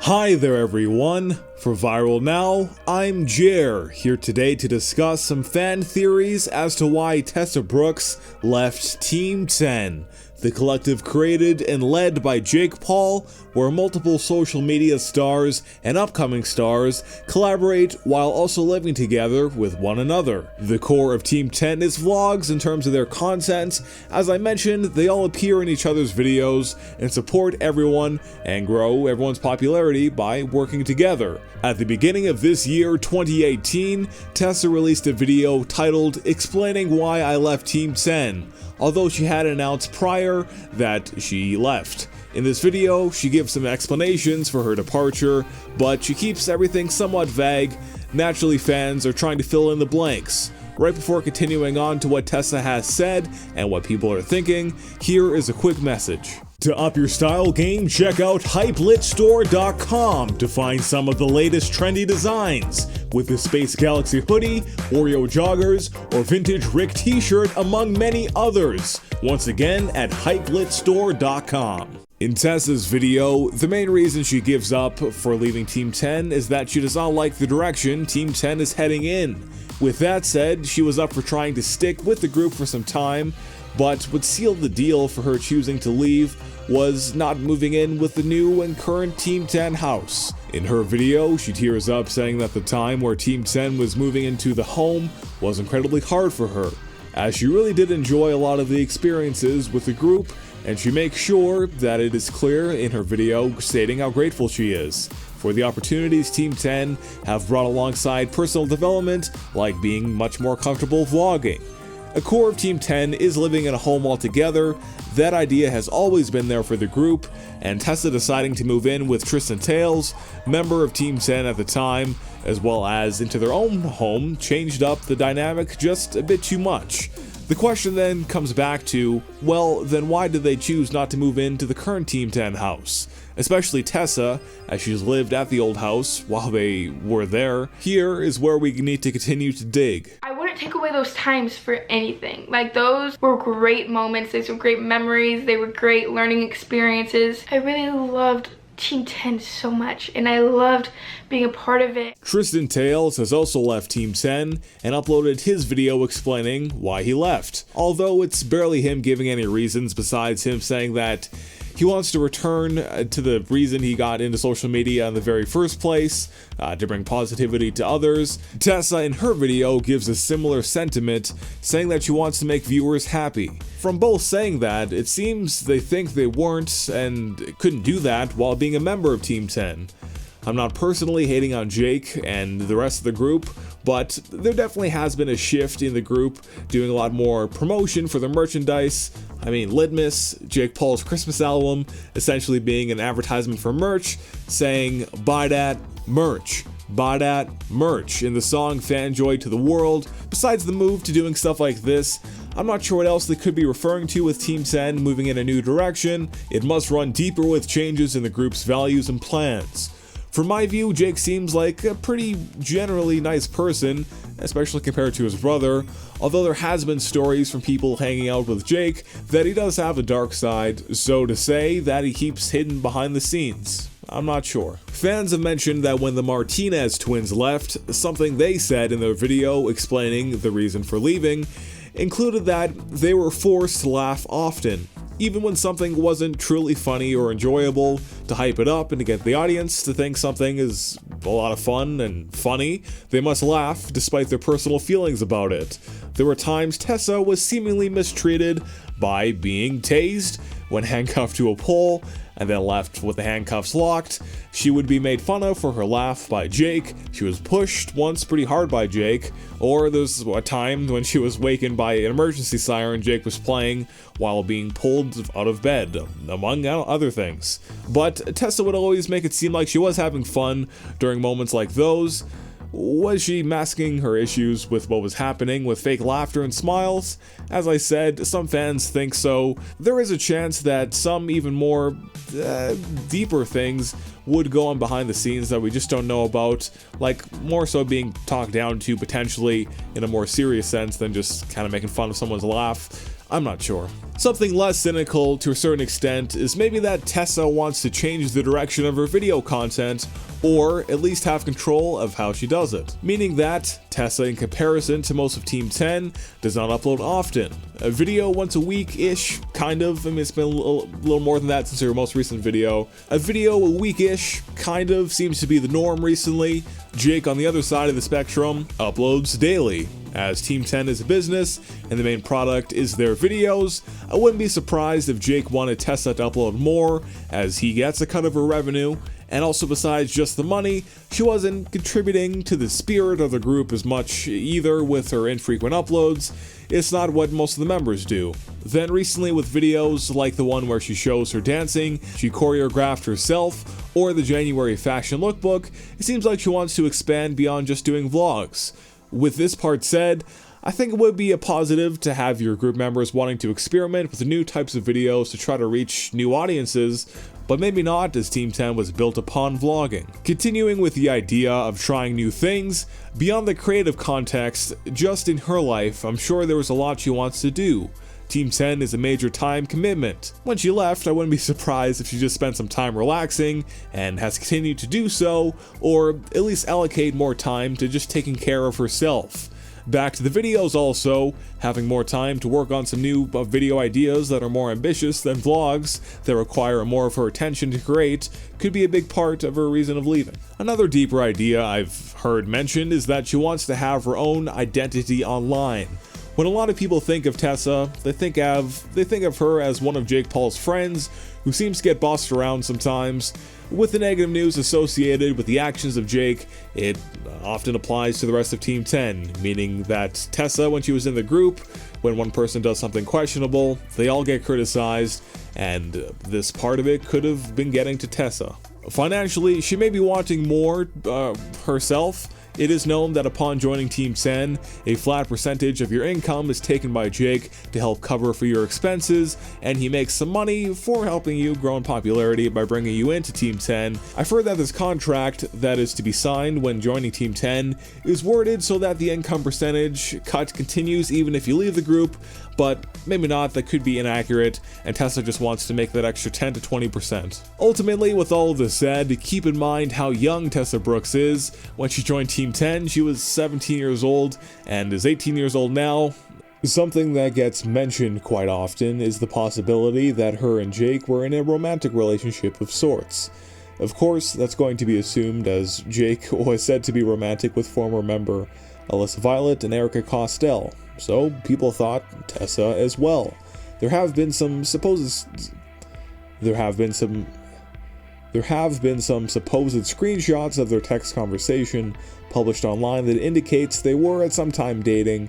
Hi there everyone, for Viral Now, I'm Jer, here today to discuss some fan theories as to why Tessa Brooks left Team 10. The collective created and led by Jake Paul, where multiple social media stars and upcoming stars collaborate while also living together with one another. The core of Team 10 is vlogs in terms of their content. As I mentioned, they all appear in each other's videos and support everyone and grow everyone's popularity by working together. At the beginning of this year, 2018, Tessa released a video titled "Explaining Why I Left Team 10", although she had announced prior that she left. In this video, she gives some explanations for her departure, but she keeps everything somewhat vague. Naturally, fans are trying to fill in the blanks. Right before continuing on to what Tessa has said and what people are thinking, here is a quick message. To up your style game, check out HypeLitStore.com to find some of the latest trendy designs, with the Space Galaxy hoodie, Oreo joggers, or vintage Rick t-shirt, among many others. Once again, at HypeLitStore.com. In Tessa's video, the main reason she gives up for leaving Team 10 is that she does not like the direction Team 10 is heading in. With that said, she was up for trying to stick with the group for some time, but what sealed the deal for her choosing to leave was not moving in with the new and current Team 10 house. In her video, she tears up saying that the time where Team 10 was moving into the home was incredibly hard for her, as she really did enjoy a lot of the experiences with the group, and she makes sure that it is clear in her video stating how grateful she is for the opportunities Team 10 have brought alongside personal development, like being much more comfortable vlogging. A core of Team 10 is living in a home altogether. That idea has always been there for the group, and Tessa deciding to move in with Tristan Tales, member of Team 10 at the time, as well as into their own home, changed up the dynamic just a bit too much. The question then comes back to, well, then why did they choose not to move into the current Team 10 house? Especially Tessa, as she's lived at the old house while they were there. Here is where we need to continue to dig. I wouldn't take away those times for anything. Like, those were great moments, those were great memories, they were great learning experiences. I really loved Team 10 so much, and I loved being a part of it. Tristan Tales has also left Team 10 and uploaded his video explaining why he left. Although it's barely him giving any reasons besides him saying that he wants to return to the reason he got into social media in the very first place, to bring positivity to others. Tessa in her video gives a similar sentiment, saying that she wants to make viewers happy. From both saying that, it seems they think they weren't and couldn't do that while being a member of Team 10. I'm not personally hating on Jake and the rest of the group, but there definitely has been a shift in the group, doing a lot more promotion for their merchandise. I mean, Litmus, Jake Paul's Christmas album, essentially being an advertisement for merch, saying, "Buy that merch. Buy that merch," in the song "Fanjoy to the World." Besides the move to doing stuff like this, I'm not sure what else they could be referring to with Team 10 moving in a new direction. It must run deeper with changes in the group's values and plans. From my view, Jake seems like a pretty generally nice person, especially compared to his brother, although there has been stories from people hanging out with Jake that he does have a dark side, so to say that he keeps hidden behind the scenes, I'm not sure. Fans have mentioned that when the Martinez twins left, something they said in their video explaining the reason for leaving included that they were forced to laugh often, even when something wasn't truly funny or enjoyable, to hype it up and to get the audience to think something is a lot of fun and funny. They must laugh despite their personal feelings about it. There were times Tessa was seemingly mistreated by being tased when handcuffed to a pole and then left with the handcuffs locked. She would be made fun of for her laugh by Jake. She was pushed once pretty hard by Jake, or there's a time when she was wakened by an emergency siren Jake was playing while being pulled out of bed, among other things. But Tessa would always make it seem like she was having fun during moments like those. Was she masking her issues with what was happening with fake laughter and smiles? As I said, some fans think so. There is a chance that some even more deeper things would go on behind the scenes that we just don't know about, like more so being talked down to potentially in a more serious sense than just kind of making fun of someone's laugh. I'm not sure. Something less cynical to a certain extent is maybe that Tessa wants to change the direction of her video content, or at least have control of how she does it. Meaning that Tessa, in comparison to most of Team 10, does not upload often. A video once a week-ish, kind of. I mean, it's been a little more than that since her most recent video. A video a week-ish, kind of, seems to be the norm recently. Jake, on the other side of the spectrum, uploads daily. As Team 10 is a business, and the main product is their videos, I wouldn't be surprised if Jake wanted Tessa to upload more, as he gets a cut of her revenue, and also besides just the money, she wasn't contributing to the spirit of the group as much either with her infrequent uploads. It's not what most of the members do. Then recently with videos like the one where she shows her dancing, she choreographed herself, or the January fashion lookbook, it seems like she wants to expand beyond just doing vlogs. With this part said, I think it would be a positive to have your group members wanting to experiment with new types of videos to try to reach new audiences, but maybe not, as Team 10 was built upon vlogging. Continuing with the idea of trying new things, beyond the creative context, just in her life, I'm sure there was a lot she wants to do. Team 10 is a major time commitment. When she left, I wouldn't be surprised if she just spent some time relaxing, and has continued to do so, or at least allocate more time to just taking care of herself. Back to the videos also, having more time to work on some new video ideas that are more ambitious than vlogs that require more of her attention to create could be a big part of her reason of leaving. Another deeper idea I've heard mentioned is that she wants to have her own identity online. When a lot of people think of Tessa, they think of her as one of Jake Paul's friends who seems to get bossed around sometimes. With the negative news associated with the actions of Jake, it often applies to the rest of Team 10, meaning that Tessa, when she was in the group, when one person does something questionable, they all get criticized, and this part of it could have been getting to Tessa. Financially, she may be wanting more herself. It is known that upon joining Team 10, a flat percentage of your income is taken by Jake to help cover for your expenses, and he makes some money for helping you grow in popularity by bringing you into Team 10. I've heard that this contract that is to be signed when joining Team 10 is worded so that the income percentage cut continues even if you leave the group, but maybe not, that could be inaccurate, and Tessa just wants to make that extra 10 to 20%. Ultimately, with all of this said, keep in mind how young Tessa Brooks is. When she joined Team 10, she was 17 years old, and is 18 years old now. Something that gets mentioned quite often is the possibility that her and Jake were in a romantic relationship of sorts. Of course, that's going to be assumed, as Jake was said to be romantic with former member Alyssa Violet and Erica Costell. So people thought Tessa as well. There have been some supposed screenshots of their text conversation published online that indicates they were at some time dating.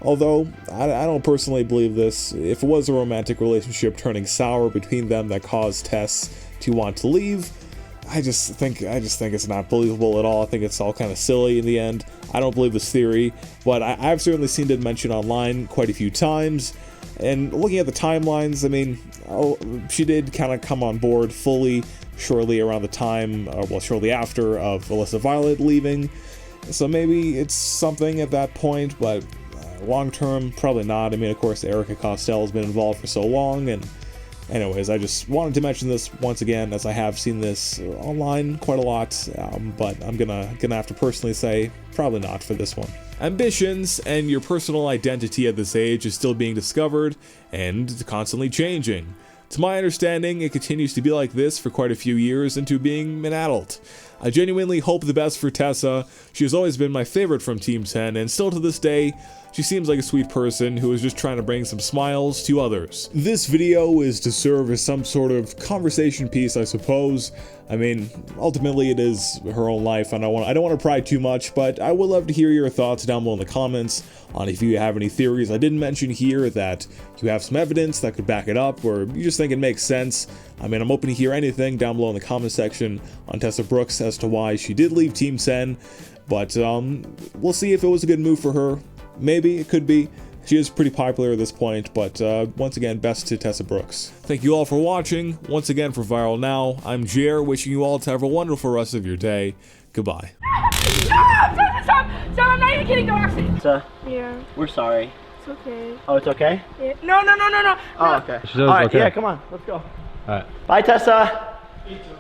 Although I don't personally believe this. If it was a romantic relationship turning sour between them that caused Tess to want to leave, I just think it's not believable at all. I think it's all kind of silly in the end. I don't believe this theory, but I've certainly seen it mentioned online quite a few times. And looking at the timelines, I mean, she did kind of come on board fully shortly around the time, shortly after of Alyssa Violet leaving. So maybe it's something at that point, but long term, probably not. I mean, of course, Erica Costell has been involved for so long, and anyways, I just wanted to mention this once again, as I have seen this online quite a lot, but I'm gonna have to personally say probably not for this one. Ambitions and your personal identity at this age is still being discovered and constantly changing. To my understanding, it continues to be like this for quite a few years into being an adult. I genuinely hope the best for Tessa. She has always been my favorite from Team 10, and still to this day, she seems like a sweet person who is just trying to bring some smiles to others. This video is to serve as some sort of conversation piece, I suppose. I mean, ultimately it is her own life, and I don't want to pry too much, but I would love to hear your thoughts down below in the comments on if you have any theories I didn't mention here, that you have some evidence that could back it up, or you just think it makes sense. I mean, I'm open to hear anything down below in the comment section on Tessa Brooks as to why she did leave Team 10, but we'll see if it was a good move for her. Maybe, it could be. She is pretty popular at this point, but once again, best to Tessa Brooks. Thank you all for watching. Once again, for Viral Now, I'm Jer, wishing you all to have a wonderful rest of your day. Goodbye. Stop! Stop! I'm not even kidding, no accident. Tessa, Yeah. we're sorry. It's okay. Oh, it's okay? Yeah. No. Oh, okay. She said it was All right, okay. yeah, come on. Let's go. All right. Bye, Tessa. Me too.